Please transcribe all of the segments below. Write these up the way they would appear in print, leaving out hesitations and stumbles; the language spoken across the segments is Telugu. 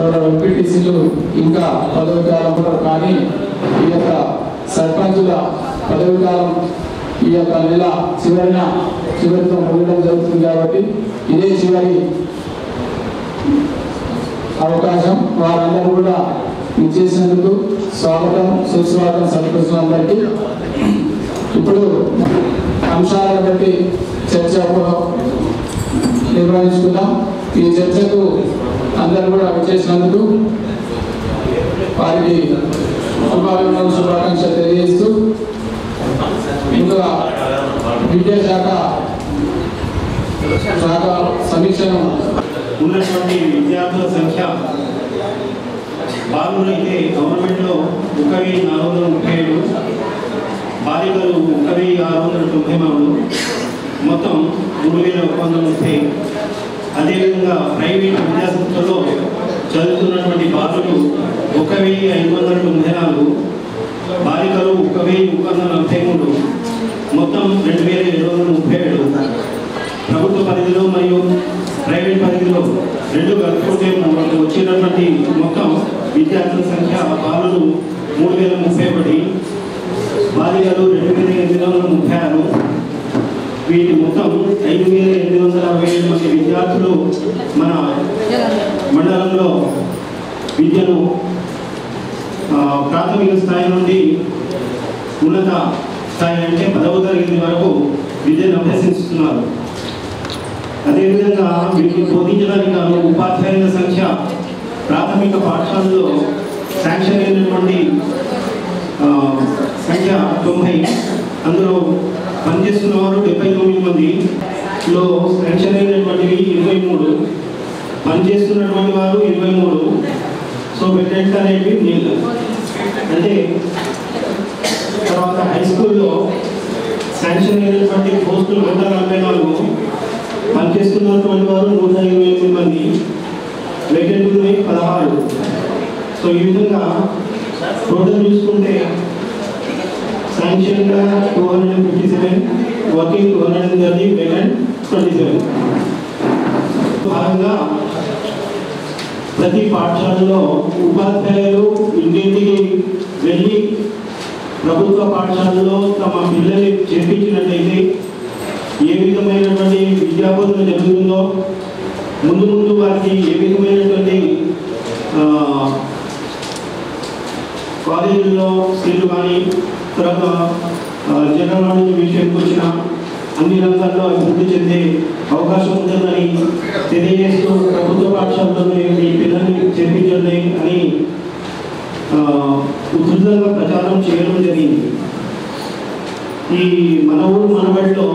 తర్వాత ఎంపీటీసీలు ఇంకా పదవి కాలం ఉంటారు. కానీ ఈ యొక్క సర్పంచుల పదవి కాలం ఈ యొక్క నెల చివరితో ముగియడం జరుగుతుంది. కాబట్టి ఇదే చివరి అవకాశం. వారందరూ కూడా ఇచ్చేసినందుకు స్వాగతం, సుస్వాగతం సమర్పిస్తున్న అందరికీ. ఇప్పుడు అంశాలను బట్టి చర్చ నిర్వహించుకుందాం. ఈ చర్చకు అందరూ కూడా వచ్చేసినందుకు వారికి శుభాకాంక్షలు తెలియజేస్తూ ఇంకా విద్యాశాఖ సమీక్షను ఉన్నటువంటి విద్యార్థుల సంఖ్య బాలురు అయితే గవర్నమెంట్లో 1437, బాలికలు 1693, మొత్తం 3130. అదేవిధంగా ప్రైవేట్ విద్యాసంస్థల్లో చదువుతున్నటువంటి బాలురు 1594, బాలికలు 1143, మొత్తం 2737. ప్రభుత్వ పరిధిలో మరియు ప్రైవేట్ పరిధిలో రెండు కలుపుకుంటే మనకు వచ్చినటువంటి మొత్తం విద్యార్థుల సంఖ్య బాలురు 3031, బాలికలు 2836. వీటి మొత్తం 5867 మంది విద్యార్థులు మన మండలంలో విద్యను ప్రాథమిక స్థాయి నుండి ఉన్నత స్థాయి అంటే 10వ తరగతి వరకు విద్యను అభ్యసిస్తున్నారు. అదేవిధంగా వీటిని బోధించడానికి గాను ఉపాధ్యాయుల సంఖ్య ప్రాథమిక పాఠశాలలో శాంక్షన్ అయినటువంటి సంఖ్య 90, అందులో పనిచేస్తున్న వారు 79 మందిలో శాంక్షన్ అయినటువంటివి 23, పనిచేస్తున్నటువంటి వారు 23. సో వెకెంట్ అనేవి నీళ్ళు అంటే తర్వాత హై స్కూల్లో శాంక్షన్ అయినటువంటి పోస్టులు 144, పనిచేస్తున్నటువంటి వారు 128 మంది, వేకెంట్లు 16. సో ఈ విధంగా టోటల్ చూసుకుంటే శాంక్షన్గా 257, వర్కింగ్ 230, వేకెంట్ 27. భాగంగా ప్రతి పాఠశాలలో ఉపాధ్యాయులు ఇంటింటికి వెళ్ళి ప్రభుత్వ పాఠశాలలో తమ పిల్లల్ని చేర్పించినట్లయితే ఏ విధమైనటువంటి విద్యాబోధన జరుగుతుందో, ముందు ముందు వారికి ఏ విధమైనటువంటి కాలేజీల్లో సీట్లు కానీ తర్వాత జనరల్ నాలెడ్జ్ విషయానికి వచ్చిన అన్ని రంగాల్లో అభివృద్ధి చెందే అవకాశం ఉంటుందని తెలియజేస్తూ ప్రభుత్వ పాఠశాలలో మీ పిల్లల్ని చేర్పించండి అని ఉధృతంగా ప్రచారం చేయడం జరిగింది. ఈ మన ఊరు మనబడిలో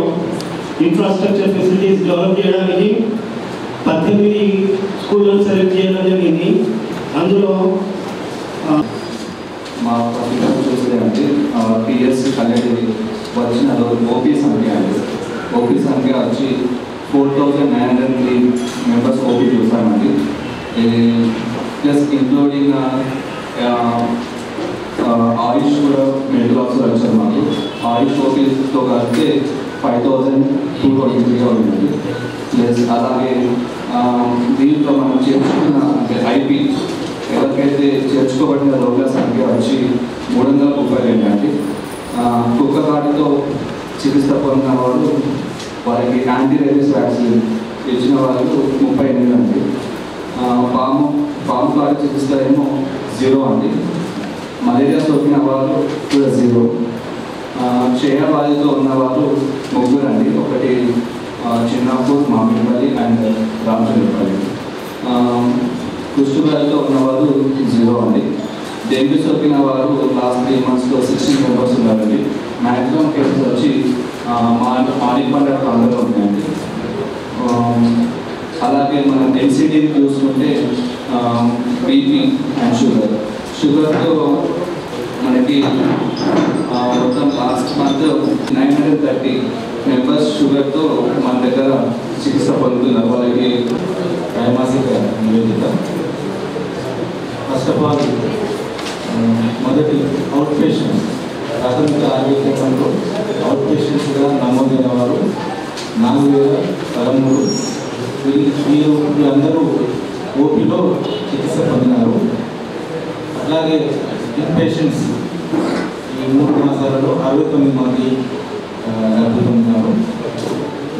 ఇన్ఫ్రాస్ట్రక్చర్ ఫెసిలిటీస్ డెవలప్ చేయడానికి 18 స్కూళ్ళను సెలెక్ట్ చేయడం జరిగింది. అందులో మా పత్రికలు చూసేదంటే పిఎస్సి కలెక్ట్ వచ్చిన ఓపీ సంఖ్య అండి. ఓపీ సంఖ్య వచ్చి 4903 మెంబర్స్ ఓపీ చూసామండి. ప్లస్ ఇంక్లూడింగ్ ఆయుష్ కూడా మెడికల్ ఆఫీసర్ వచ్చారు మాకు. ఆయుష్ ఓపీతో కలిపితే 5223 ఉందండి. ప్లస్ అలాగే దీంట్లో మనం చేర్చుకున్న అంటే ఐపీ ఎవరికైతే చేర్చుకోబడిన రోగుల సంఖ్య వచ్చి 332 అండి. కుక్క కాటితో చికిత్స పొందిన వాళ్ళు వారికి యాంటీ రేబీస్ వ్యాక్సిన్ ఇచ్చిన వాళ్ళు 38 అండి. పాము కాటి చికిత్స ఏమో 0 అండి. మలేరియా సోకిన వాళ్ళు కూడా 0. క్షయ బాధితో ఉన్నవారు 3 అండి. ఒకటి చిన్నపూర్, మామిడిపల్లి అండ్ రామచంద్రపల్లి. కుష్ఠవ్యాధితో ఉన్నవారు 0 అండి. డెంగ్యూ సోకిన వారు లాస్ట్ 3 monthsలో 16 మెంబర్స్ ఉన్నారండి. మ్యాక్సిమం కేసెస్ వచ్చి మాడిపండ ప్రాంతంలో ఉన్నాయండి. అలాగే మనం ఎన్సిడి చూసుకుంటే బీపీ అండ్ షుగర్తో మనకి మొత్తం లాస్ట్ మంత్ 930 మెంబర్స్ షుగర్తో మన దగ్గర చికిత్స పొందుతున్నారు. వాళ్ళకి త్రైమాసిక నివేదిక. ఫస్ట్ ఆఫ్ ఆల్ మొదటి అవుట్ పేషెంట్స్ ప్రాథమిక ఆరోగ్య కేంద్రంలో అవుట్ పేషెంట్స్గా నమోదైన వారు 4013. వీళ్ళందరూ ఓపీలో చికిత్స పొందిన ఇన్పేషెంట్స్ ఈ 3 మాసాలలో 69 మంది జరుపుతున్నారు.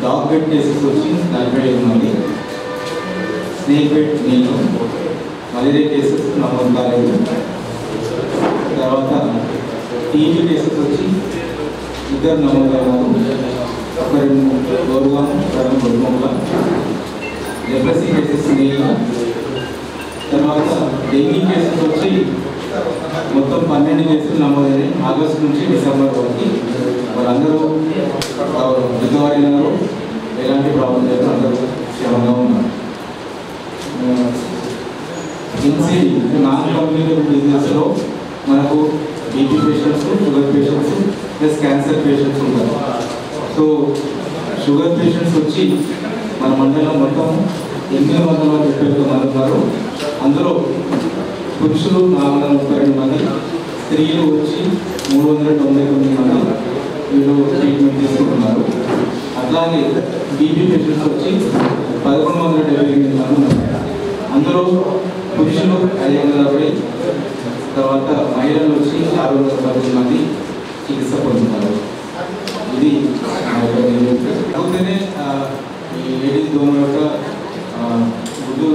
డాగ్ బెడ్ కేసెస్ వచ్చి 45 మంది, స్నేక్ బెడ్ నీళ్ళు, మలేరియా కేసెస్ నమోదు కాలేదు. తర్వాత టీబీ కేసెస్ వచ్చి 2 నమోదైనారు, ఒకరు గౌరవం ఒకరు గొడవల. లెప్రసీ కేసెస్ నీళ్ళు. తర్వాత డెంగీ కేసెస్ వచ్చి మొత్తం 12 కేసులు నమోదైనాయి. ఆగస్టు నుంచి డిసెంబర్ వరకు వాళ్ళందరూ రికవరీ అయినారు, ఎలాంటి ప్రాబ్లం లేదు, అందరూ క్షేమంగా ఉన్నారు. ఇన్సీడీ నాన్ కమ్యూనికేబుల్ డిజీజెస్లో మనకు BP patients, sugar patients plus cancer patients ఉంటారు. సో షుగర్ పేషెంట్స్ వచ్చి మన మండలం మొత్తం 870 మంది ఉన్నారు. అందులో పురుషులు 432 మంది, స్త్రీలు వచ్చి 399 మంది వీళ్ళు ట్రీట్మెంట్ తీసుకుంటున్నారు. అట్లాగే బీపీ పేషెంట్స్ వచ్చి 1178 మంది ఉన్నారు. అందులో పురుషులు 570, తర్వాత మహిళలు వచ్చి 610 మంది చికిత్స పొందుతున్నారు. ఇది అవుతేనే ఈ ఏడీస్ దోమ యొక్క గుడ్డు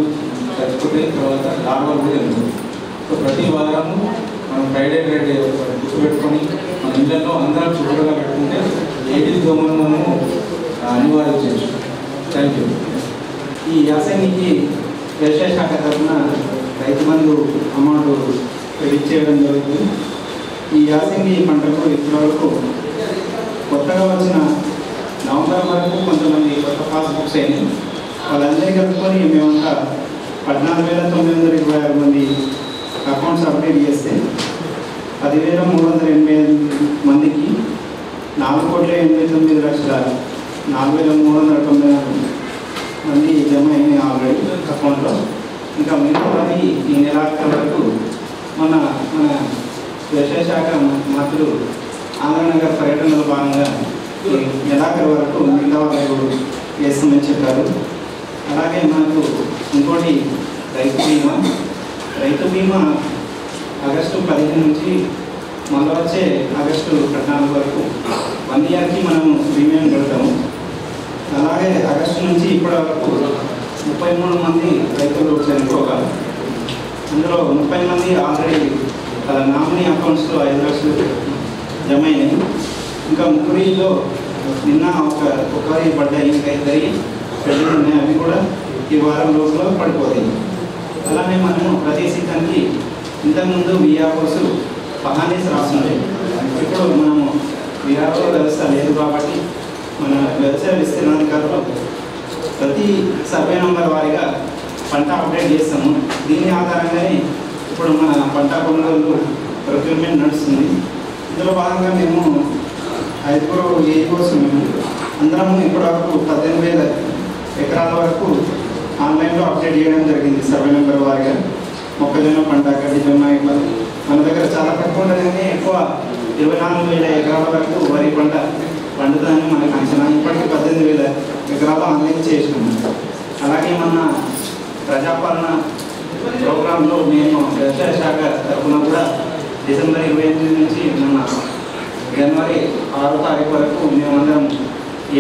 చచ్చిపోతే తర్వాత లార్వాలు కూడా జరుగుతుంది. సో ప్రతి వారము మనం ఫ్రైడే గుర్తుపెట్టుకొని మన ఇళ్లలో అందరం చుట్టూగా పెట్టుకుంటే ఏడీస్ దోమను మనము నివారించవచ్చు. Thank you. ఈ యాసంగికి వ్యవసాయ శాఖ తరఫున రైతు బంధు అమౌంట్ క్రెడిట్ చేయడం జరుగుతుంది. ఈ యాసంగి పంటకు ఇప్పటివరకు కొత్తగా వచ్చిన నవంబర్ వరకు కొంతమంది కొత్త పాస్బుక్స్ అయినాయి. వాళ్ళందరికీ కలుపుకొని మేమంతా 14,926 మంది అకౌంట్స్ అప్డేట్ చేస్తే 10,388 మందికి 4,89,04,394 మంది జమ అయినాయి ఆల్రెడీ అకౌంట్లో. ఇంకా మిగతాది ఈ నెలాఖరు వరకు మన వ్యవసాయ శాఖ మంత్రులు ఆంధ్రనగర్ పర్యటనలో భాగంగా ఈ నెలాఖరు వరకు మిగతా వాళ్ళు వేస్తామని చెప్పారు. అలాగే మనకు ఇంకోటి రైతు బీమా ఆగస్టు 15 నుంచి మళ్ళీ వచ్చే ఆగస్టు 14 వరకు 1 ఇయర్కి మనము ప్రీమియం కడతాము. అలాగే ఆగస్టు నుంచి ఇప్పటి వరకు 33 మంది రైతులు చనిపోగా అందులో 30 మంది ఆల్రెడీ నామినీ అకౌంట్స్లో 5 లక్షలు జమ అయినాయి. ఇంకా ముగ్గురిలో నిన్న ఒకరి పడ్డాయి, ఇంకా 2 పెళ్లి ఉన్నాయి, అవి కూడా ఈ వారం లోపల పడిపోతాయి. అలానే మనము ప్రతి సీజన్కి ఇంతకుముందు విఆర్ఓస్ పహానీస్ రాస్తుండే, ఇప్పుడు మనము విఆర్ఓ వ్యవస్థ లేదు కాబట్టి మన వ్యవసాయ విస్తీర్ణాధికారులు ప్రతి సర్వే నెంబర్ వారీగా పంట అప్డేట్ చేస్తాము. దీని ఆధారంగానే ఇప్పుడు మన పంట కొనుగోలు ప్రొక్యూర్మెంట్ నడుస్తుంది. ఇందులో భాగంగా మేము 5 ఏఈఓస్ మేము అందరము ఇప్పటివరకు 18,000 ఎకరాల వరకు ఆన్లైన్లో అప్డేట్ చేయడం జరిగింది. సర్వే నెంబర్ వారిగా మొక్కజొన్న పంట, గడ్డి జొన్న ఇట్లా మన దగ్గర చాలా తక్కువ ఉండగానే ఎక్కువ 24,000 ఎకరాల వరకు వరి పంట పండుతుందని మనకు అంచనా. ఇప్పటికీ 18,000 ఎకరాలు ఆన్లైన్ చేసినాము. అలాగే మన ప్రజాపాలన ప్రోగ్రాంలో మేము వ్యవసాయ శాఖ తరఫున కూడా డిసెంబర్ 28 నుంచి మన జనవరి 6వ తారీఖు వరకు మేమందరం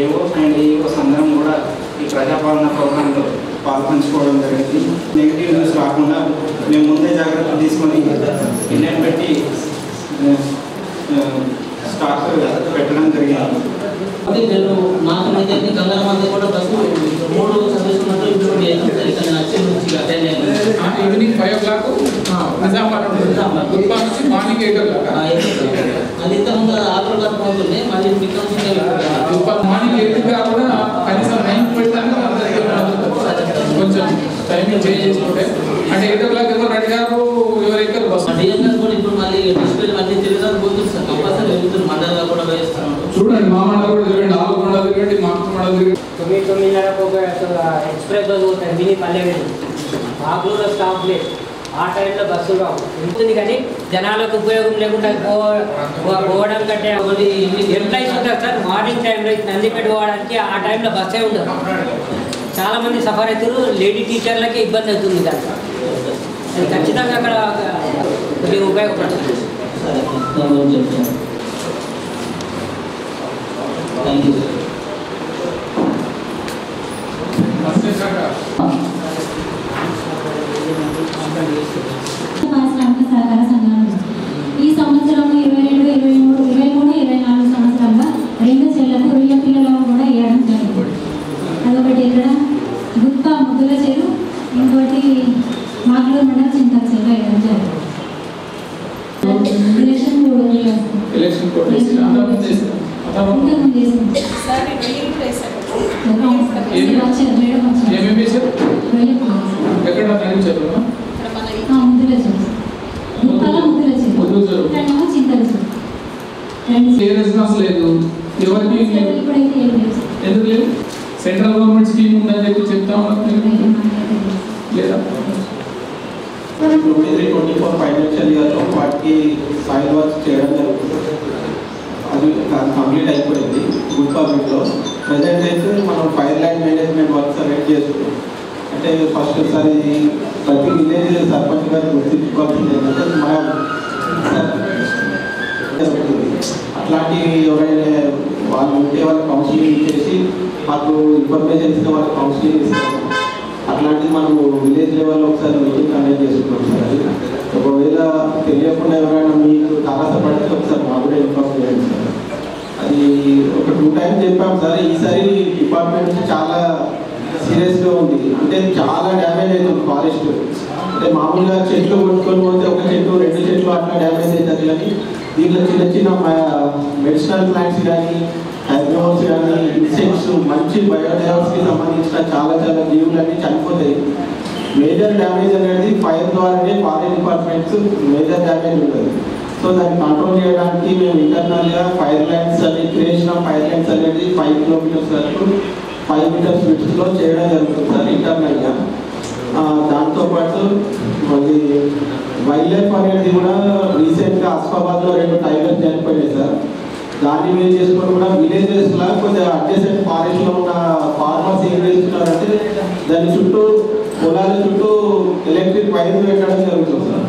ఏఓస్ అండ్ ఏఈఓస్ అందరం కూడా ఈ ప్రజాపాలన ప్రోగ్రాంలో పాల్పంచుకోవడం జరిగింది. నెగిటివ్ న్యూస్ రాకుండా మేము ముందే జాగ్రత్తలు తీసుకొని ఇండియన్ పెట్టి స్టాక్ పెట్టడం జరిగింది. నేను నాకు అయితే గంగల మంది కూడా బస్సు 3 సర్వీస్ ఉన్నట్టు ఇంప్లిమెంట్ చేస్తాం. నచ్చే నుంచి ఈవినింగ్ 5 o'clock నిజామాబాద్ నుంచి మార్నింగ్ 8 o'clock. అది ఇంతకుముందు ఆధార్ కార్డు పోతుండే మళ్ళీ మార్నింగ్ 8 కాకుండా కనీసం 9 పెట్టడానికి కొంచెం టైమింగ్ చేంజ్ చేసుకుంటే అంటే 8 o'clock ఎవరు రెడీ గారు ఎవరు ఎక్కరు బస్సు డిఎంఎస్ కూడా ఇప్పుడు మళ్ళీ డిస్ప్లే అన్ని తిరగడానికి పోతుంది సార్. కంపల్సరీ వెళ్తున్నారు, మండలంగా కూడా వేస్తున్నాం. చూడండి, మా మండలం కూడా తిరగండి, ఆలు మండలం తిరగండి, మా మండలం తిరగండి. 9:30 ఒక ఎక్స్ప్రెస్ బస్ పోతాయి, మినీ పల్లె ఆకులో స్టాప్ లేదు. ఆ టైంలో బస్సులు రావు ఉంటుంది, కానీ జనాలకు ఉపయోగం లేకుండా పోవడం కంటే ఒకటి ఎంప్లాయీస్ ఉంటారు సార్. మార్నింగ్ టైంలో నందిపేట పోవడానికి ఆ టైంలో బస్సే ఉండదు. చాలామంది సఫర్ అవుతారు. లేడీ టీచర్లకి ఇబ్బంది అవుతుంది దానికి. ఖచ్చితంగా అక్కడ కొద్దిగా ఉపయోగపడుతుంది. సరే దాని గురించి చెప్తాను. Thank you sir. పారిశ్రామిక సహకార సంఘాలు ఈ సంవత్సరం 23-24 సంవత్సరంలో 2 చెర్లకు రొయ్య పిల్లలను కూడా వేయడం జరిగింది. అదొకటి ఇక్కడ గుత్త ముద్దుల చెరు, ఇంకోటి మాటలు మండల చింతల చెరు వేయడం జరిగింది. ఎలక్షన్ కూడా లేదు ఎవరికి ఎందుకు లేదు? సెంట్రల్ గవర్నమెంట్ స్కీమ్ ఉందని చెప్పి చెప్తా ఉన్నారు లేదా? 23-24 ఫైనాన్షియల్ ఇయర్లో వాటికి సాయిల్ వర్క్స్ చేయడం జరుగుతుంది. అది కంప్లీట్ అయిపోయింది గుడ్ పబ్లిక్లో. ప్రజెంట్ అయితే మనం ఫైర్ లైన్ మేనేజ్మెంట్ వర్క్స్ అనేది చేస్తున్నాం. అంటే ఫస్ట్ ఒకసారి ప్రతి విలేజ్ సర్పంచ్ గారు గుర్తించుకోవాల్సింది ఏంటంటే మన అట్లాంటి ఎవరైనా వాళ్ళు ఉంటే వాళ్ళకి కౌన్సిలింగ్ చేసి మాకు ఇన్ఫర్మేషన్ ఇస్తే వాళ్ళకి కౌన్సిలింగ్ ఇస్తాము. అట్లాంటిది మనము విలేజ్ లెవెల్లో ఒకసారి మీటింగ్ కండక్ట్ చేసుకున్నాం సార్. అది ఒకవేళ తెలియకుండా ఎవరైనా మీకు తారసపడితే ఒకసారి మాకు కూడా ఇన్ఫార్మ్ చేయండి సార్. అది ఒక 2 times చెప్పాం సార్. ఈసారి డిపార్ట్మెంట్ నుంచి చాలా సీరియస్గా ఉంది. అంటే చాలా డ్యామేజ్ అవుతుంది ఫారెస్ట్. అంటే మామూలుగా చెట్లు కొట్టుకొని పోతే ఒక చెట్టు 2 చెట్లు అట్లా డ్యామేజ్ అవుతుంది. కానీ దీంట్లో చిన్న చిన్న మెడిసినల్ ప్లాంట్స్ కానీ హెర్బివోర్స్ కానీ ఇన్సెక్ట్స్ మంచి బయోడైవర్సిటీకి సంబంధించిన చాలా జీవులన్నీ చనిపోతాయి. మేజర్ డ్యామేజ్ అనేది ఫైర్ ద్వారానే ఫారెస్ట్ డిపార్ట్మెంట్స్ మేజర్ డ్యామేజ్ ఉంటుంది. సో దాన్ని కంట్రోల్ చేయడానికి మేము ఇంటర్నల్గా ఫైర్ లైన్స్ అని క్రియేషన్ ఆఫ్ ఫైర్ లైన్స్ అనేది 5 kilometers వరకు 5 meters విడ్త్లో చేయడం జరుగుతుంది సార్ ఇంటర్నల్గా. దాంతోపాటు మళ్ళీ వైల్డ్ లైఫ్ అనేది కూడా రీసెంట్గా ఆసిఫాబాద్లో 2 టైగర్స్ చనిపోయాయి సార్. దాన్ని మేము చేసుకొని కూడా విలేజెస్లో కొద్దిగా అడ్జసెంట్ ఫారెస్ట్లో ఉన్న ఫార్మర్స్ ఏం చేస్తున్నారంటే దాని చుట్టూ పొలాల చుట్టూ ఎలక్ట్రిక్ వైర్ పెట్టడం జరుగుతుంది సార్.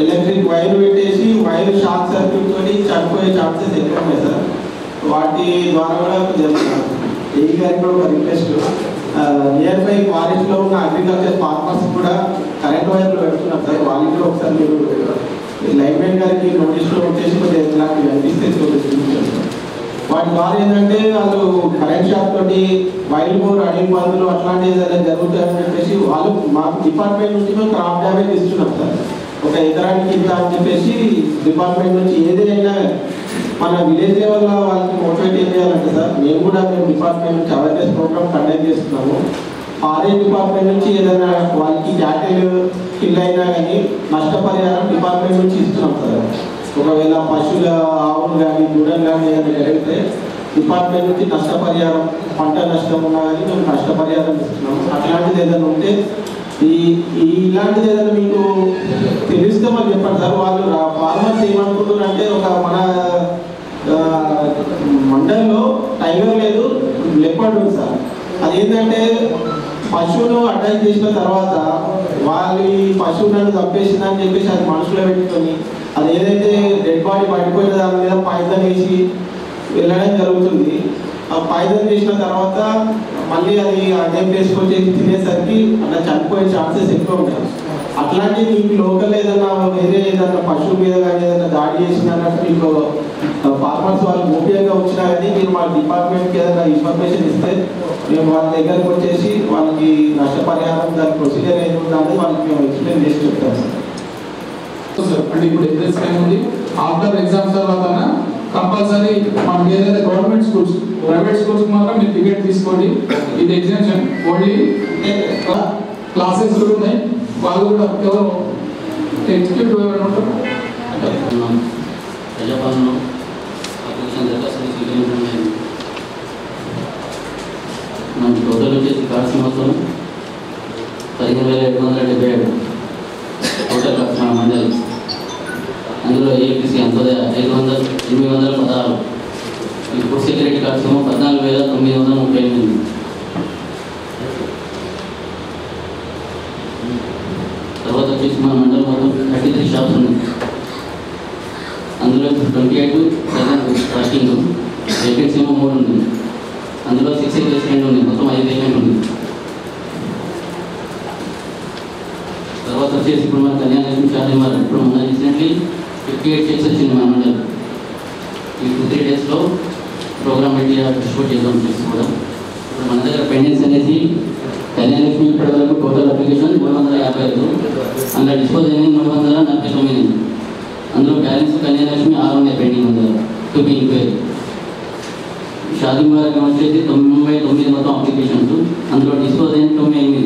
ఎలక్ట్రిక్ వైర్ పెట్టేసి వైర్ షార్ట్ సర్క్యూట్ తోటి చనిపోయే ఛాన్సెస్ ఎక్కువ ఉన్నాయి సార్. వాటి ద్వారా కూడా ఏ గారికి కూడా ఒక రిక్వెస్ట్, నియర్ బై ఫారెస్ట్లో ఉన్న అగ్రికల్చర్ ఫార్మర్స్ కూడా కరెంట్ వైర్లు పెడుతున్నారు సార్. వాళ్ళకి కూడా ఒకసారి మీరు లైన్మెన్ గారికి నోటీస్లో వచ్చేసి కొద్దిగా ఇలాంటివి అనిపిస్తే వాటి ద్వారా ఏంటంటే వాళ్ళు కరెంట్ షాక్ తోటి వైల్డ్ బోర్ అడవి పందులు అట్లాంటివి ఏదైనా జరుగుతాయని చెప్పేసి వాళ్ళు మాకు డిపార్ట్మెంట్ నుంచి మేము క్రాప్ డ్యామేజ్ ఇస్తున్నాం సార్. 1 ఎకరానికి ఇంత అని చెప్పేసి డిపార్ట్మెంట్ నుంచి ఏదైనా మన విలేజ్ లెవెల్లో వాళ్ళకి మోటివేట్ ఏం చేయాలంటే సార్ మేము డిపార్ట్మెంట్ నుంచి అవేర్నెస్ ప్రోగ్రామ్ కండక్ట్ చేస్తున్నాము. ఫారెస్ట్ డిపార్ట్మెంట్ నుంచి ఏదైనా వాళ్ళకి క్యాటిల్ కిల్ అయినా కానీ నష్టపరిహారం డిపార్ట్మెంట్ నుంచి ఇస్తున్నాం సార్. ఒకవేళ పశువుల ఆవులు కానీ దూడలు కానీ ఏదైనా జరిగితే డిపార్ట్మెంట్ నుంచి నష్టపరిహారం, పంట నష్టం ఉన్నా కానీ మేము నష్టపరిహారం ఇస్తున్నాము. అట్లాంటిది ఏదైనా ఉంటే ఇలాంటిది ఏదైనా మీకు తెలిస్తే మాకు చెప్పండి సార్. వాళ్ళు ఫార్మర్స్ ఏమనుకుంటున్నారు అంటే ఒక మన మండలంలో టైగర్ లేదు, లెపర్డ్ ఉంది సార్. అదేంటంటే పశువును అటాక్ చేసిన తర్వాత వాళ్ళు పశువులను చంపేసిందని చెప్పేసి అది మనసులో పెట్టుకొని అది ఏదైతే డెడ్ బాడీ పడిపోయిన దాని మీద పాయిజన్ వేసి వెళ్ళడం జరుగుతుంది. ఆ పాయిజన్ చేసిన తర్వాత మళ్ళీ అది అదే ప్లేస్కి వచ్చేసి తినేసరికి అట్లా చనిపోయే ఛాన్సెస్ ఎక్కువ ఉంటాయి. అట్లాంటివి మీకు లోకల్ ఏదైనా వేరే ఏదైనా పశువు మీద కానీ ఏదైనా దాడి చేసినట్టు మీకు ఫార్మర్స్ వాళ్ళు గోప్యంగా వచ్చినా కానీ మీరు మా డిపార్ట్మెంట్కి ఏదైనా ఇన్ఫర్మేషన్ ఇస్తే మేము వాళ్ళ దగ్గరకు వచ్చేసి వాళ్ళకి నష్టపరిహారం దాని ప్రొసీజర్ ఏది ఉందని వాళ్ళకి మేము ఎక్స్ప్లెయిన్ చేసి చెప్తాం సార్. అంటే ఇప్పుడు ఎగ్జామ్స్ టైం ఉంది. ఆఫ్టర్ ఎగ్జామ్స్ తర్వాత కంపల్సరీ మనకి ఏదైతే గవర్నమెంట్ స్కూల్స్, ప్రైవేట్ స్కూల్స్ మాత్రం మీరు టికెట్ తీసుకోండి. ఇది ఎగ్జామ్షన్ ఓన్లీ. క్లాసెస్ కూడా ఉన్నాయి. వాళ్ళు కూడా ఎవరు ఎగ్జిక్యూటివ్ ఎవరైనా ఉంటారు ప్రజాపాలనలో అప్లికేషన్ దరఖాస్తు స్వీకరించడం. మనకి టోటల్ వచ్చేసి కార్డ్స్ మొత్తం 15,777 టోటల్ కార్డ్స్ మన మండలి. అందులో ఏపీసీ 816. ఈ ఫుడ్ సెక్యూరిటీ కార్డ్స్ ఏమో 14,938. తర్వాత వచ్చేసి మన మండలం మొత్తం 33 షాప్స్ ఉన్నాయి. 28 స్టార్టింగ్ వేకెన్సీ ఏమో 3 ఉంది. అందులో 6 వేకెన్సీ ఉంది, మొత్తం 5 వేకెన్సీ ఉంది. తర్వాత వచ్చేసి ఇప్పుడు మన కళ్యాణ లక్ష్మి షాదీ వారు ఇప్పుడు మన రీసెంట్లీ 58 చెక్స్ వచ్చింది మన మండలి. ఈ 2-3 డేస్లో ప్రోగ్రామ్ పెట్టి డిస్ట్రిబ్యూట్ చేద్దాం చేసుకోవడం. ఇప్పుడు మన దగ్గర పెండెన్స్ అనేది కళ్యాణ లక్ష్మి ఇప్పటి వరకు టోటల్ అప్లికేషన్ 355, అందులో డిస్పోజ్ అయింది 349. అందులో బ్యాలెన్స్ కళ్యాణ లక్ష్మి 600 పెండింగ్ ఉంది టు బి ఇంక్వైరీ. షాదీ వారికి వచ్చేసి 99 మొత్తం అప్లికేషన్స్, అందులో డిస్పోజ్ అయింది 98,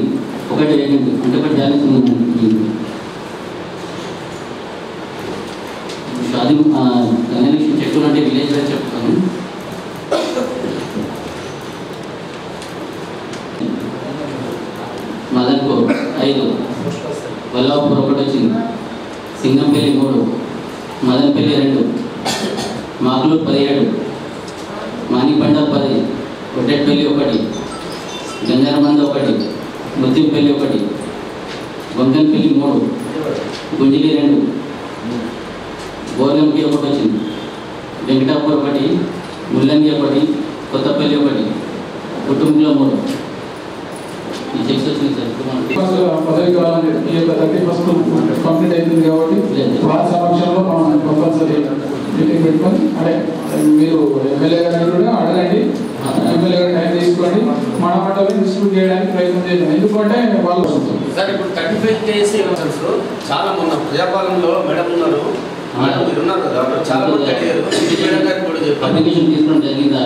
ఒకటి వేకెంట్ అంటే ఒకటి బ్యాలెన్స్ ఉంది. షాదీ కళ్యాణ లక్ష్మి చెక్కులు అంటే విలేజ్ వైజ్ చెప్తాను. మదన్పూర్ 5, వల్లాపూర్ 1 వచ్చింది, సింగంపల్లి 3, మదన్పల్లి 2, మాకులూరు 17, మానిపండ 10, కొట్టెట్పల్లి 1, గంజారమంద 1, ముత్తింపల్లి 1, బొంగన్పల్లి 3, గుంజిలి 2, బోర్లంకి 1 వచ్చింది, వెంకటాపూర్ 1, ముల్లంగి 1, కొత్తపల్లి 1, కుటుంబంలో 3. ఈ చెక్స్ వచ్చింది సార్. పదవి కాలం ఈ యొక్క 31st కంప్లీట్ అవుతుంది కాబట్టి వారి సమక్షంలో మనం కంపల్సరీ మీటింగ్ పెట్టుకొని అంటే మీరు ఎమ్మెల్యే గారిని కూడా అడగండి, ఎమ్మెల్యే గారి టైం తీసుకోండి, మన మండలిని డిస్ట్రిబ్యూట్ చేయడానికి ప్రయత్నం చేద్దాం. ఎందుకంటే వాళ్ళు సార్ ఇప్పుడు 35 కేసీ చాలా మొన్న ప్రజాపాలనలో మేడం ఉన్నారు, మేడం మీరు ఉన్నారు కదా, చాలా మంది అడిగారు, మేడం గారికి కూడా చెప్పారు అప్లికేషన్ తీసుకోవడం జరిగింది.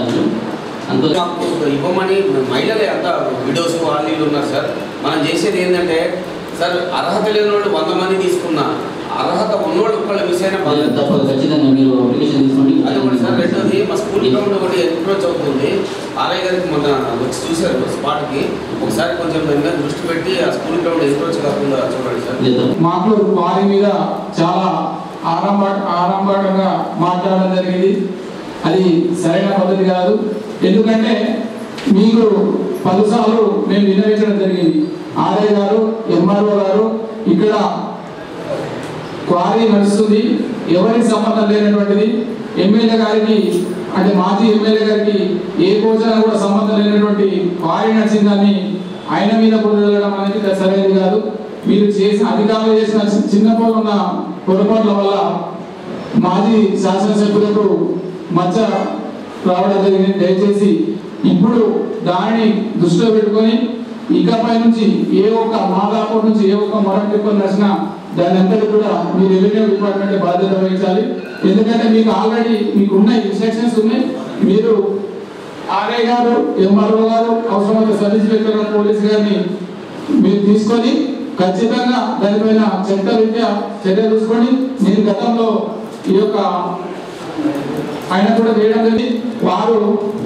అంత మాకు ఇవ్వమని మహిళలే అంతా విడోస్ వాళ్ళు ఉన్నారు సార్. మనం చేసేది ఏంటంటే సార్ అర్హత లేని వాళ్ళు 100 మంది తీసుకున్నా, అర్హత ఉన్నోళ్ళు ఒక్కళ్ళు మిస్ అయినా తప్పదు, ఖచ్చితంగా మీరు అప్లికేషన్ తీసుకోండి. అది కూడా సార్. రెండోది మా స్కూల్ గ్రౌండ్ ఒకటి అప్రోచ్ అవుతుంది, ఆర్ఐ గారికి మొన్న వచ్చి చూశారు స్పాట్కి, ఒకసారి కొంచెం దాని మీద దృష్టి పెట్టి ఆ స్కూల్ గ్రౌండ్ అప్రోచ్ కాకుండా చూడండి సార్. మాకు వారి మీద చాలా ఆరంభంగా మాట్లాడడం జరిగింది, అది సరైన పద్ధతి కాదు. ఎందుకంటే మీకు 10 సార్లు మేము విన్నవించడం జరిగింది. ఆర్ఐ గారు, ఎంఆర్ఓ గారు ఇక్కడ క్వారీ నడుస్తుంది, ఎవరికి సంబంధం లేనటువంటిది, ఎమ్మెల్యే గారికి అంటే మాజీ ఎమ్మెల్యే గారికి ఏ కోజాన కూడా సంబంధం లేనటువంటి క్వారీ నడిచిందని ఆయన మీద పొందడం అనేది సరైనది కాదు. మీరు చేసిన అధికారులు చేసిన చిన్నప్పుడు ఉన్న పొరపాట్ల వల్ల మాజీ శాసనసభ్యులకు మచ్చ రావడం జరిగింది. దయచేసి ఇప్పుడు దానిని దృష్టిలో పెట్టుకొని ఇకపై నుంచి ఏ ఒక్క మాదాపూర్ నుంచి ఏ ఒక్క మరణ టిప్పర్ నడిచినా దాని అంతటి కూడా మీ రెవెన్యూ డిపార్ట్మెంట్ బాధ్యత వహించాలి. ఎందుకంటే మీకు ఆల్రెడీ మీకు ఉన్నాయి ఇన్స్ట్రక్షన్స్ ఉన్నాయి. మీరు ఆర్ఐ గారు, ఎంఆర్ఓ గారు, అవసరమైతే సబ్ ఇన్స్పెక్టర్ గారు, పోలీస్ గారిని మీరు తీసుకొని ఖచ్చితంగా దానిపైన చట్టరీత్యా చర్య తీసుకొని నేను గతంలో ఈ యొక్క ఆయన కూడా చేయడం జరిగింది. వారు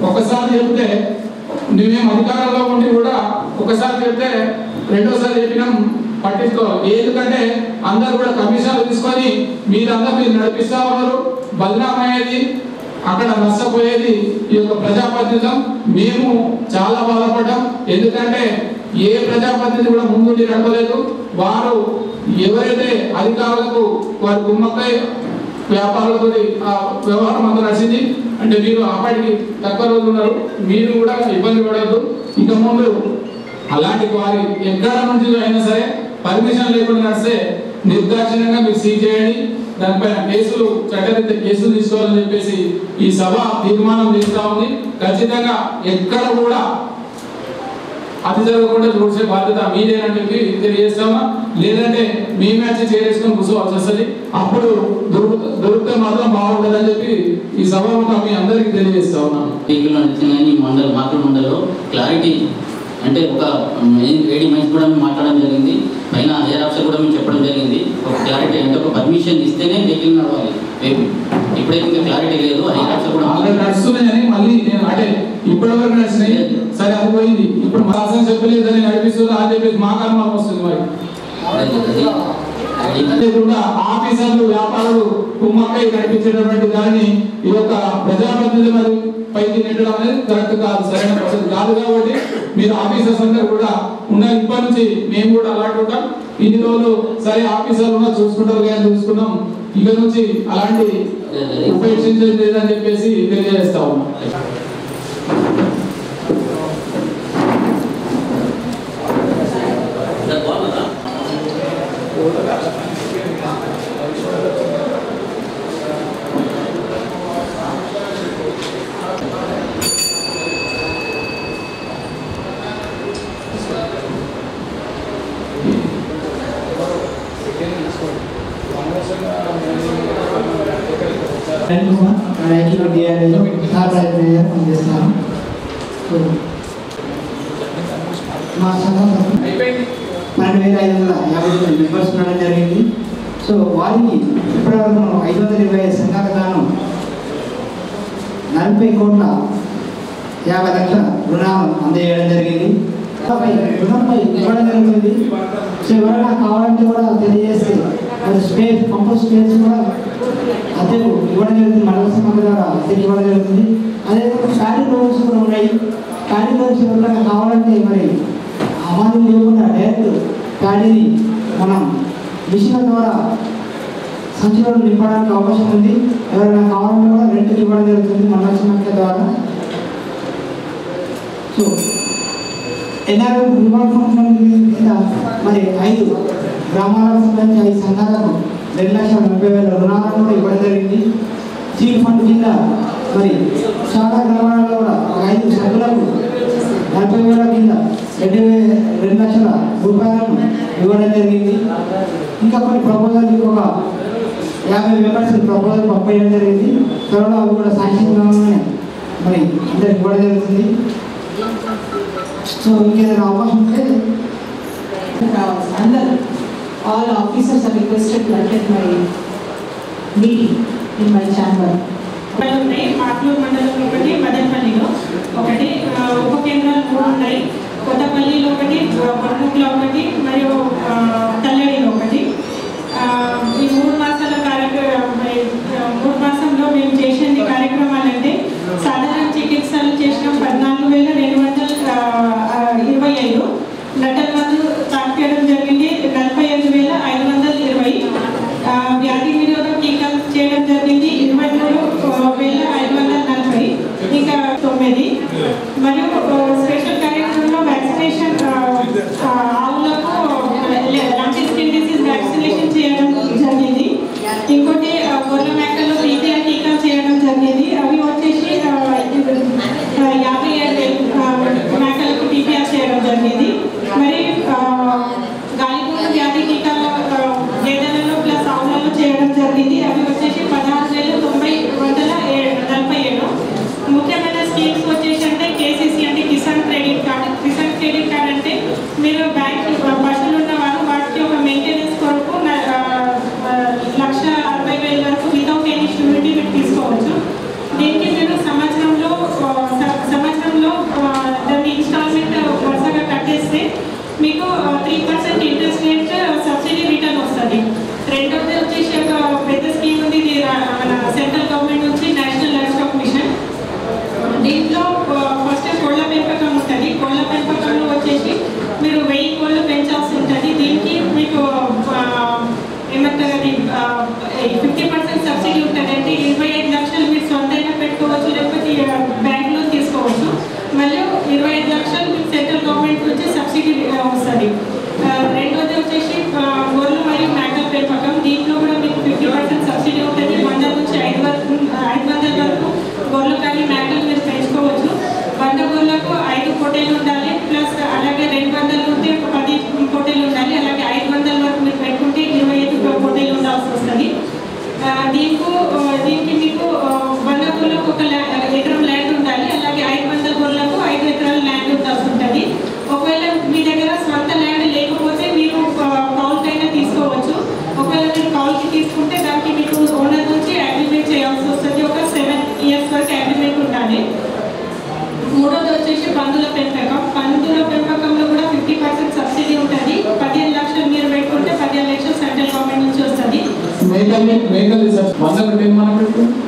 ఒకసారి చెప్తే నువ్వేం అధికారంలో ఉండి కూడా ఒకసారి చెప్తే రెండోసారి చెప్పినాం పట్టించుకోవాలి. ఎందుకంటే అందరు కూడా కమిషన్లు తీసుకొని మీరందరూ మీరు నడిపిస్తా ఉన్నారు, బదనామయ్యేది అక్కడ నష్టపోయేది ఈ యొక్క ప్రజాప్రతినిధులం. మేము చాలా బాధపడ్డాం, ఎందుకంటే ఏ ప్రజాప్రతినిధి కూడా ముందుండి నడపలేదు. వారు ఎవరైతే అధికారులకు వారి గుమ్మకై వ్యాపారులతో ఆ వ్యవహారం అంతా నడిచింది. అంటే మీరు అప్పటికి తక్కువ రోజులు ఉన్నారు, మీరు కూడా ఇబ్బంది పడద్దు. ఇక ముందు అలాంటి వారి ఎక్కడ నుంచి అయినా సరే పర్మిషన్ లేకుండా నడిస్తే నిర్దాక్షిణ్యంగా మీరు సీజ్ చేయండి, దానిపైన కేసులు చట్టరీత్యా కేసులు తీసుకోవాలని చెప్పేసి ఈ సభ తీర్మానం చేస్తూ ఉంది. ఖచ్చితంగా ఎక్కడ కూడా అది జరగకుండా చూసే బాధ్యత మీదేనని చెప్పి తెలియజేస్తామా. లేదంటే మేమే వచ్చి చేరేసుకొని కూర్చోవాల్సి వస్తుంది, అప్పుడు దొరికితే మాత్రం బాగుంటుందని చెప్పి ఈ సభలో మీ అందరికీ తెలియజేస్తా ఉన్నాను. మండల మాతృ మండలిలో క్లారిటీ అంటే ఒక ఏడీ మైన్స్ కూడా మేము మాట్లాడడం జరిగింది, పైన హైయర్ ఆఫీసర్ కూడా మేము చెప్పడం జరిగింది. ఒక క్లారిటీ అంటే ఒక పర్మిషన్ ఇస్తేనే వెహికల్ నడవాలి. ఇప్పుడైతే ఇంకా క్లారిటీ లేదు, హైయర్ ఆఫీసర్ కూడా ఆల్రెడీ నడుస్తున్నాయని మళ్ళీ నేను అంటే ఇప్పటివరకు నడిచినాయి సరే అది పోయింది. ఇప్పుడు మా శాసన చెప్పలేదని నడిపిస్తుంది అని చెప్పేసి మా కర్మ వస్తుంది. మరి కూడా ఆఫీసర్లు వ్యాపారులు కుమ్మక్కై నడిపించేటటువంటి దాన్ని ఈ యొక్క ప్రజాప్రతినిధుల పైకి నెట్టడం అనేది కరెక్ట్ కాదు, సరైన పద్ధతి కాదు. కాబట్టి మీరు ఆఫీసర్స్ అందరూ కూడా ఉండాలి. ఇప్పటి నుంచి మేము కూడా అలాంటి ఉంటాం. ఇన్ని రోజులు సరే ఆఫీసర్లు కూడా చూసుకుంటారు కానీ చూసుకున్నాం, ఇక నుంచి అలాంటి ఉపేక్షించేది లేదని చెప్పేసి తెలియజేస్తా ఉన్నాం. మా సంఘం 12,550 మెంబర్స్ ఉండడం జరిగింది. సో వారికి ఇప్పటివరకు 520 సంఘాల గాను 40,50,00,000 రుణాలు అందజేయడం జరిగింది. రుణంపై ఇవ్వడం జరుగుతుంది. సో ఎవరైనా కావాలంటే కూడా తెలియజేస్తే స్పేస్ కంపోజ్ స్పేస్ కూడా అద్దెకు ఇవ్వడం జరుగుతుంది. మండల సంఘం ద్వారా అద్దెకు ఇవ్వడం జరుగుతుంది. అదేవిధంగా ప్యాడీ లోన్స్ కూడా ఉన్నాయి. ప్యాడీ లోన్స్ ఎవరైనా కావాలంటే మరి అమలు లేకుండా డైరెక్ట్ ప్యాడీని మనం మిషన్ల ద్వారా సంచులను నింపడానికి అవకాశం ఉంది. ఎవరైనా కావాలంటే కూడా రెంట్కి ఇవ్వడం జరుగుతుంది మండల సంఘం ద్వారా. సో ఎన్ఆర్ఎం విభాగం కింద మరి 5 గ్రామాలకు సంబంధించి 5 సంఘాలకు 2,30,000 రుణాలను కూడా ఇవ్వడం జరిగింది. సీడ్ ఫండ్ కింద మరి చాలా గ్రామాలలో కూడా 5 సభ్యులకు 40,000 కింద 2,00,000 రూపాయలను ఇవ్వడం జరిగింది. ఇంకా కొన్ని ప్రపోజల్ ఒక 50 మెంబర్స్ ప్రపోజల్ పంపించడం జరిగింది. త్వరలో అవి కూడా సాంక్షన్గానే మరి అందరికి ఇవ్వడం జరుగుతుంది. సో ఇంకేదైనా అవకాశం ఉంటే అందరూ all officers are requested to attend my meeting in my chamber. పాట్లూరు మండలంలో ఒకటి, మదనపల్లిలో ఒకటి, ఉప కేంద్రాలు 3 ఉన్నాయి. కొత్తపల్లిలో ఒకటి, బొర్ముక్లో ఒకటి, మరియు తల్లడిలో ఒకటి. ఈ 3 మాసాల మాసంలో మేము చేసిన కార్యక్రమాలంటే సాధారణ చికిత్సలు చేసిన 14,225, నటల్ మందు తాకియడం జరిగింది 45,520, వ్యాధి నిరోధక టీకాలు చేయడం జరిగింది 23,540, ఇంకా 9. మరియు స్పెషల్ కార్యక్రమంలో వ్యాక్సినేషన్ ఆవులకు లంపీ స్కిన్ డిసీజ్ వ్యాక్సినేషన్ చేయడం జరిగింది. ఇంకోటి గొర్రెల మేకల్లో పీపీఆర్ టీకాలు చేయడం జరిగింది. అవి వచ్చేసి 57,000 మేకలకు పీపీఆర్ చేయడం జరిగింది. మరి గాలిగూడ వ్యాధి టీకాలు గేదెలలో ప్లస్ ఆవులలో చేయడం జరిగింది. అవి వచ్చేసి 16,947. ముఖ్యమైన స్కీమ్స్ వచ్చేసి అంటే కేసీసీ అంటే Kisan credit card. Kisan credit card అంటే మీరు బ్యాంక్ పశువులు ఉన్న వారు వాటికి ఒక మెయింటెనెన్స్ కొరకు 1,60,000 వరకు వితౌట్ ఎనీ షూరిటీ మీరు తీసుకోవచ్చు. దీనికి మీరు సంవత్సరంలో దాన్ని ఇన్స్టాల్మెంట్ వరుసగా కట్టేస్తే మీకు 3% ఇంట్రెస్ట్ రేట్ సబ్సిడీ రిటర్న్ వస్తుంది. రెండోది వచ్చేసి ఒక పెద్ద స్కీమ్ ఉంది, మన సెంట్రల్ గవర్నమెంట్ నుంచి నేషనల్ లైఫ్ స్టాక్ మిషన్. దీంట్లో ఫస్ట్ కోళ్ళ పెంపకం ఉంటుంది. కోళ్ళ పెంపకంలో వచ్చేసి మీరు 1000 కోళ్ళు పెంచాల్సి ఉంటుంది. దీనికి మీకు ఏమంటారు అది 50% సబ్సిడీ ఉంటుంది. అంటే 25 లక్షలు మీరు సొంతంగా పెట్టుకోవచ్చు, లేకపోతే బ్యాంకులో తీసుకోవచ్చు. మళ్ళీ 25 లక్షలు మీకు సెంట్రల్ గవర్నమెంట్ నుంచి సబ్సిడీ వస్తుంది. రెండోది వచ్చేసి గొర్రెలు మరియు మేకల పెంపకం. దీంట్లో కూడా మీకు 50% సబ్సిడీ ఉంటుంది. 100 నుంచి 500 వరకు గొర్రెలు కానీ మేకలు మీరు పెంచుకోవచ్చు. 100 గొర్రెలకు 5 పొట్టేలు ఉండాలి. ప్లస్ అలాగే 200 ఉంటే 10 పొట్టేలు ఉండాలి. అలాగే 500 వరకు మీరు పెట్టుకుంటే 25 పొట్టేలు ఉండాల్సి వస్తుంది. దీనికి మీకు 100 గొర్రెలకు 1 ఎకరం ల్యాండ్ ఉండాలి. అలాగే 500 గొర్రెలకు 5 ఎకరాల ల్యాండ్ ఉండాల్సి ఉంటుంది. ఒకవేళ మీ దగ్గర స్వంత ల్యాండ్ లేకపోతే మీరు కౌలుకైనా తీసుకోవచ్చు. ఒకవేళ మీరు కౌలుకి తీసుకుంటే దానికి మీకు ఓనర్ నుంచి అగ్రిమెంట్ చేయాల్సి వస్తుంది. ఒక 7 ఇయర్స్ వరకు అగ్రిమెంట్ ఉండాలి. మూడోది వచ్చేసి పందుల పెంపకం. పందుల పెంపకంలో కూడా 50% సబ్సిడీ ఉంటుంది. 15 లక్షలు మీరు పెట్టుకుంటే 15 లక్షలు సెంట్రల్ గవర్నమెంట్ మేకలు సార్ 100 మనం పెట్టుకుంటాం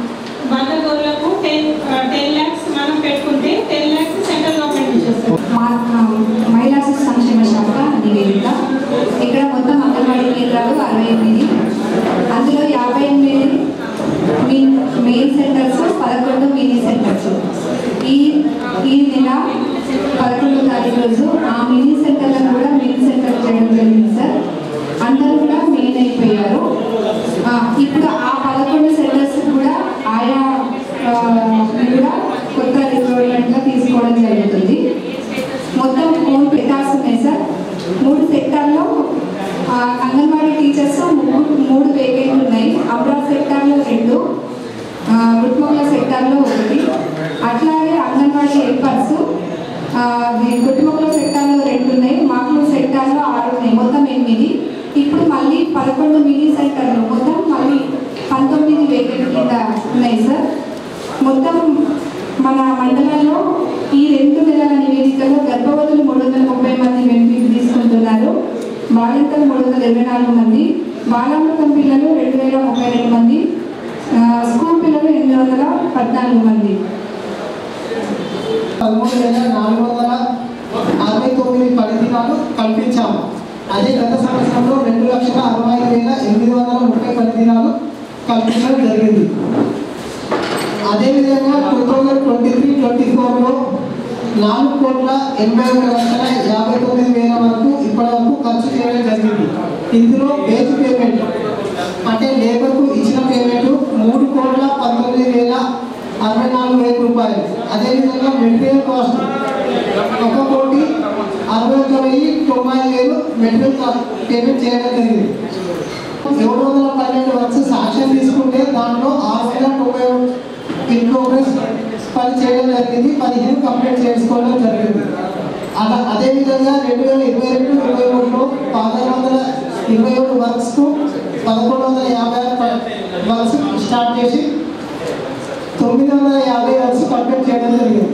100 గోర్లకు 10 lakhs మనం పెట్టుకుంటే 10 lakhs సెంట్రల్ గవర్నమెంట్ నుంచి వస్తుంది. మహిళా సంక్షేమ శాఖ నివేదిక. ఇక్కడ మొత్తం అంగన్వాడీ కేంద్రాలు 68, అందులో 58 మెయిన్ సెంటర్స్, 11 మినీ సెంటర్స్. ఈ నెల 11వ తారీఖు రోజు ఆ మినీ సెంటర్లను కూడా మెయిన్ సెంటర్ చేయడం జరిగింది సార్. అందరూ కూడా మెయిన్ అయిపోయారు. ఇప్పుడు ఆ 11 సెంటర్స్ కూడా ఆయా కూడా కొత్త రిక్రూట్మెంట్గా తీసుకోవడం జరుగుతుంది. మొత్తం 3 సెక్టార్స్ ఉన్నాయి సార్. 3 సెక్టార్లో అంగన్వాడీ టీచర్స్ 3 వేకెంట్ ఉన్నాయి. అమరావతి సెక్టార్లో 2, గుట్మొక్కల సెక్టార్లో 1. అట్లాగే అంగన్వాడీ హెల్పర్స్ గుట్మొక్కల సెక్టార్లో 2 ఉన్నాయి. మాకులు సెక్టార్లో 6 ఉన్నాయి. మొత్తం 8. ఇప్పుడు మళ్ళీ 11 మినీ సెంటర్లు మొత్తం మళ్ళీ 19 వేకెంట్ కింద ఉన్నాయి సార్. మొత్తం మన మండలంలో ఈ 2 నెలల నివేదికలో గర్భవతులు 330 మంది బెనిఫిట్ తీసుకుంటున్నారు. బాలింతలు 324 మంది, బాలామృతం పిల్లలు 2032 మంది, స్కూల్ పిల్లలు 814 మంది. 13,469 పరిధినాలు కల్పించాము. అదే గత సంవత్సరంలో 2,65,830 పరిధినాలు కల్పించడం జరిగింది. అదేవిధంగా 2023-24లో 4,81,59,000 వరకు ఇప్పటి వరకు ఖర్చు చేయడం జరిగింది. ఇందులో బేస్ పేమెంట్ అంటే లేబర్కు ఇచ్చిన పేమెంట్ 3,19,64,000 రూపాయలు. అదేవిధంగా మెటీరియల్ కాస్ట్ 1,61,90,000 మెటీరియల్ పేమెంట్ చేయడం జరిగింది. 712 వర్క్స్ సాక్ష్యం తీసుకుంటే దాంట్లో 6,090 ఇన్ ప్రోగ్రెస్ పని చేయడం జరిగింది. 15 కంప్లీట్ చేసుకోవడం జరిగింది. అదేవిధంగా 2022-23లో 1,627 వర్క్స్కు 1,150 వర్క్స్ స్టార్ట్ చేసి 950 వర్క్స్ కంప్లీట్ చేయడం జరిగింది.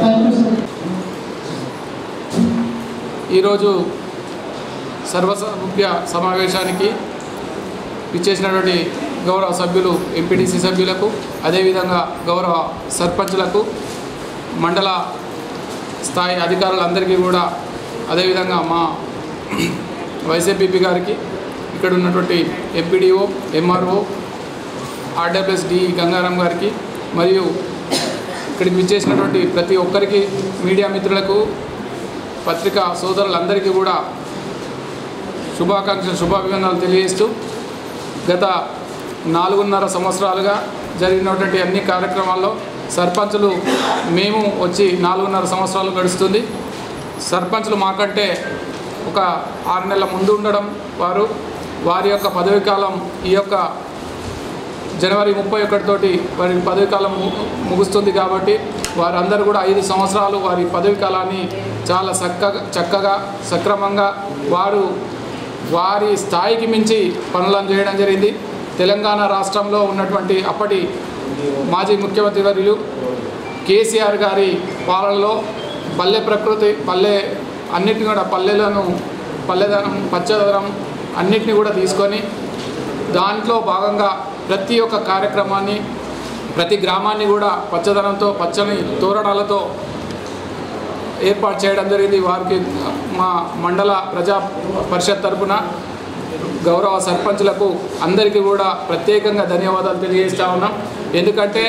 Thank you sir. ఈరోజు సర్వసభ్య సమావేశానికి ఇచ్చేసినటువంటి గౌరవ సభ్యులు, ఎంపీటీసీ సభ్యులకు, అదేవిధంగా గౌరవ సర్పంచులకు, మండల స్థాయి అధికారులందరికీ కూడా, అదేవిధంగా మా వైసీపీ గారికి, ఇక్కడ ఉన్నటువంటి ఎంపీడీఓ, ఎంఆర్ఓ, ఆర్డబ్ల్యూఎస్డి గంగారాం గారికి, మరియు ఇక్కడికి విచ్చేసినటువంటి ప్రతి ఒక్కరికి, మీడియా మిత్రులకు, పత్రికా సోదరులందరికీ కూడా శుభాకాంక్షలు, శుభాభివందనాలు తెలియజేస్తూ గత 4.5 సంవత్సరాలుగా జరిగినటువంటి అన్ని కార్యక్రమాల్లో సర్పంచులు మేము వచ్చి 4.5 సంవత్సరాలు గడుస్తుంది. సర్పంచులు మాకంటే ఒక 6 నెలల ముందు ఉండడం, వారి యొక్క పదవీ కాలం ఈ యొక్క జనవరి 31 తోటి వారి పదవీ కాలం ముగుస్తుంది. కాబట్టి వారందరూ కూడా 5 సంవత్సరాలు వారి పదవీ కాలాన్ని చాలా చక్కగా సక్రమంగా వారి స్థాయికి మించి పనులను చేయడం జరిగింది. తెలంగాణ రాష్ట్రంలో ఉన్నటువంటి అప్పటి మాజీ ముఖ్యమంత్రి వర్యులు కేసీఆర్ గారి పాలనలో పల్లె ప్రకృతి, అన్నిటిని కూడా పల్లెదనం, పచ్చదనం అన్నిటిని కూడా తీసుకొని దాంట్లో భాగంగా ప్రతి ఒక్క కార్యక్రమాన్ని, ప్రతి గ్రామాన్ని కూడా పచ్చదనంతో, పచ్చని తోరణాలతో ఏర్పాటు చేయడం జరిగింది. వారికి మా మండల ప్రజా పరిషత్ తరఫున గౌరవ సర్పంచులకు అందరికీ కూడా ప్రత్యేకంగా ధన్యవాదాలు తెలియజేస్తూ ఉన్నాం. ఎందుకంటే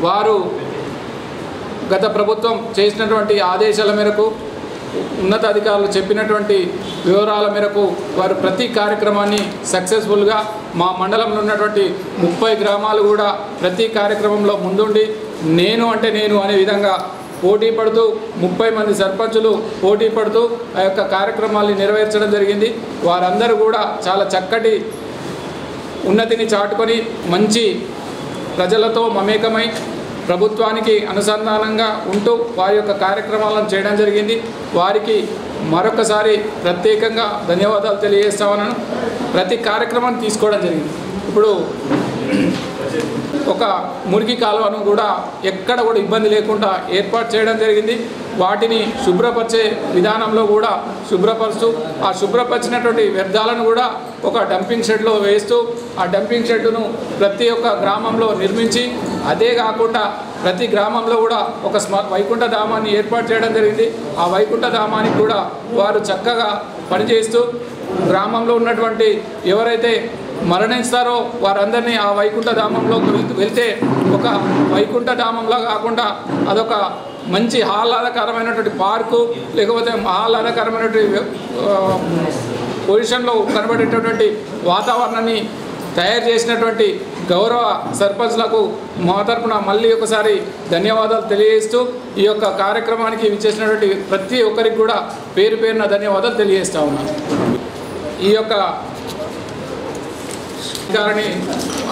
వారు గత ప్రభుత్వం చేసినటువంటి ఆదేశాల మేరకు, ఉన్నతాధికారులు చెప్పినటువంటి వివరాల మేరకు వారు ప్రతి కార్యక్రమాన్ని సక్సెస్ఫుల్గా మా మండలంలో ఉన్నటువంటి 30 గ్రామాలు కూడా ప్రతి కార్యక్రమంలో ముందుండి నేను అనే విధంగా పోటీ పడుతూ 30 మంది సర్పంచులు పోటీ పడుతూ ఆ యొక్క కార్యక్రమాల్ని నెరవేర్చడం జరిగింది. వారందరూ కూడా చాలా చక్కటి ఉన్నతిని చాటుకొని మంచి ప్రజలతో మమేకమై ప్రభుత్వానికి అనుసంధానంగా ఉంటూ వారి యొక్క కార్యక్రమాలను చేయడం జరిగింది. వారికి మరొకసారి ప్రత్యేకంగా ధన్యవాదాలు తెలియజేస్తామన్నాను. ప్రతి కార్యక్రమాన్ని తీసుకోవడం జరిగింది. ఇప్పుడు ఒక మురికి కాలువను కూడా ఎక్కడ కూడా ఇబ్బంది లేకుండా ఏర్పాటు చేయడం జరిగింది. వాటిని శుభ్రపరిచే విధానంలో కూడా శుభ్రపరుస్తూ ఆ శుభ్రపరిచినటువంటి వ్యర్థాలను కూడా ఒక డంపింగ్ షెడ్లో వేస్తూ ఆ డంపింగ్ షెడ్డును ప్రతి ఒక్క గ్రామంలో నిర్మించి అదే కాకుండా ప్రతి గ్రామంలో కూడా ఒక వైకుంఠ ధామాన్ని ఏర్పాటు చేయడం జరిగింది. ఆ వైకుంఠ ధామానికి కూడా వారు చక్కగా పనిచేస్తూ గ్రామంలో ఉన్నటువంటి ఎవరైతే మరణిస్తారో వారందరినీ ఆ వైకుంఠ ధామంలోకి వెళ్తే ఒక వైకుంఠ ధామంలో కాకుండా అదొక మంచి ఆహ్లాదకరమైనటువంటి పార్కు లేకపోతే ఆహ్లాదకరమైనటువంటి పొజిషన్లో కనబడేటటువంటి వాతావరణాన్ని తయారు చేసినటువంటి గౌరవ సర్పంచ్లకు మా తరపున మళ్ళీ ఒకసారి ధన్యవాదాలు తెలియజేస్తూ ఈ యొక్క కార్యక్రమానికి విచ్చేసినటువంటి ప్రతి ఒక్కరికి కూడా పేరు పేరున ధన్యవాదాలు తెలియజేస్తూ ఉన్నాను. ఈ యొక్క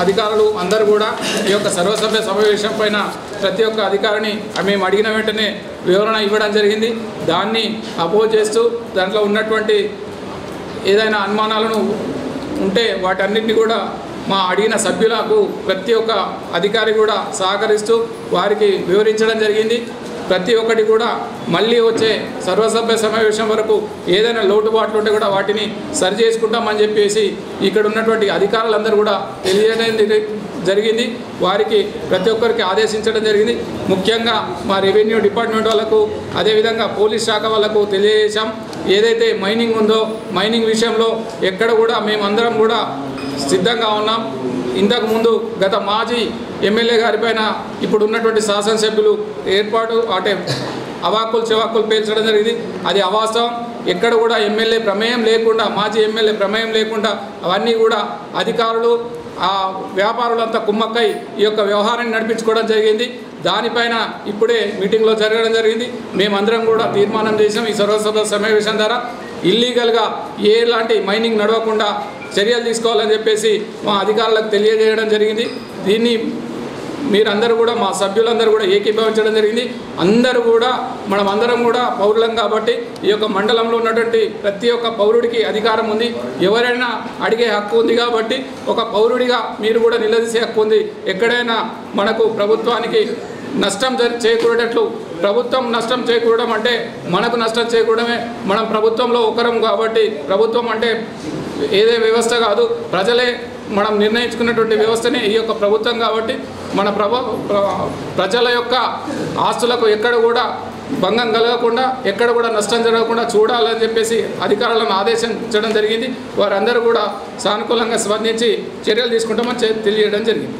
అధికారులు అందరూ కూడా ఈ యొక్క సర్వసభ్య సమావేశం పైన ప్రతి ఒక్క అధికారిని మేము అడిగిన వెంటనే వివరణ ఇవ్వడం జరిగింది. దాన్ని అపోజ్ చేస్తూ దాంట్లో ఉన్నటువంటి ఏదైనా అనుమానాలను ఉంటే వాటన్నిటిని కూడా మా అడిగిన సభ్యులకు ప్రతి ఒక్క అధికారి కూడా సహకరిస్తూ వారికి వివరించడం జరిగింది. ప్రతి ఒక్కటి కూడా మళ్ళీ వచ్చే సర్వసభ్య సమావేశం వరకు ఏదైనా లోటుబాట్లు ఉంటే కూడా వాటిని సరి చేసుకుంటామని చెప్పేసి ఇక్కడ ఉన్నటువంటి అధికారులందరూ కూడా తెలియజేయడం జరిగింది. వారికి ప్రతి ఒక్కరికి ఆదేశించడం జరిగింది. ముఖ్యంగా మా రెవెన్యూ డిపార్ట్మెంట్ వాళ్ళకు అదేవిధంగా పోలీస్ శాఖ వాళ్ళకు తెలియజేశాం. ఏదైతే మైనింగ్ ఉందో మైనింగ్ విషయంలో ఎక్కడ కూడా మేమందరం కూడా సిద్ధంగా ఉన్నాం. ఇంతకుముందు గత మాజీ ఎమ్మెల్యే గారిపైన ఇప్పుడు ఉన్నటువంటి శాసనసభ్యులు ఏర్పాటు అంటే అవాక్కులు చెవాక్కులు పేల్చడం జరిగింది. అది అవాస్తవం. ఎక్కడ కూడా ఎమ్మెల్యే ప్రమేయం లేకుండా మాజీ ఎమ్మెల్యే ప్రమేయం లేకుండా అవన్నీ కూడా అధికారులు ఆ వ్యాపారులంతా కుమ్మక్కై ఈ యొక్క వ్యవహారాన్ని నడిపించుకోవడం జరిగింది. దానిపైన ఇప్పుడే మీటింగ్లో జరగడం జరిగింది. మేమందరం కూడా తీర్మానం చేసాం. ఈ సర్వసభ సమావేశం ద్వారా ఇల్లీగల్గా ఎలాంటి మైనింగ్ నడవకుండా చర్యలు తీసుకోవాలని చెప్పేసి మా అధికారులకు తెలియజేయడం జరిగింది. దీన్ని మీరందరూ కూడా మా సభ్యులందరూ కూడా ఏకీభవించడం జరిగింది. అందరూ కూడా మనమందరం కూడా పౌరులం కాబట్టి ఈ యొక్క మండలంలో ఉన్నటువంటి ప్రతి ఒక్క పౌరుడికి అధికారం ఉంది. ఎవరైనా అడిగే హక్కు ఉంది కాబట్టి ఒక పౌరుడిగా మీరు కూడా నిలదీసే హక్కు ఉంది. ఎక్కడైనా మనకు ప్రభుత్వానికి నష్టం చేకూరేటట్లు ప్రభుత్వం నష్టం చేకూరడం అంటే మనకు నష్టం చేకూరడమే. మనం ప్రభుత్వంలో ఒకరం కాబట్టి ప్రభుత్వం అంటే ఏదే వ్యవస్థ కాదు, ప్రజలే మనం నిర్ణయించుకున్నటువంటి వ్యవస్థనే ఈ యొక్క ప్రభుత్వం కాబట్టి మన ప్రజల యొక్క ఆస్తులకు ఎక్కడ కూడా భంగం కలగకుండా ఎక్కడ కూడా నష్టం జరగకుండా చూడాలని చెప్పేసి అధికారులను ఆదేశించడం జరిగింది. వారందరూ కూడా సానుకూలంగా స్పందించి చర్యలు తీసుకుంటామని తెలియజేయడం జరిగింది.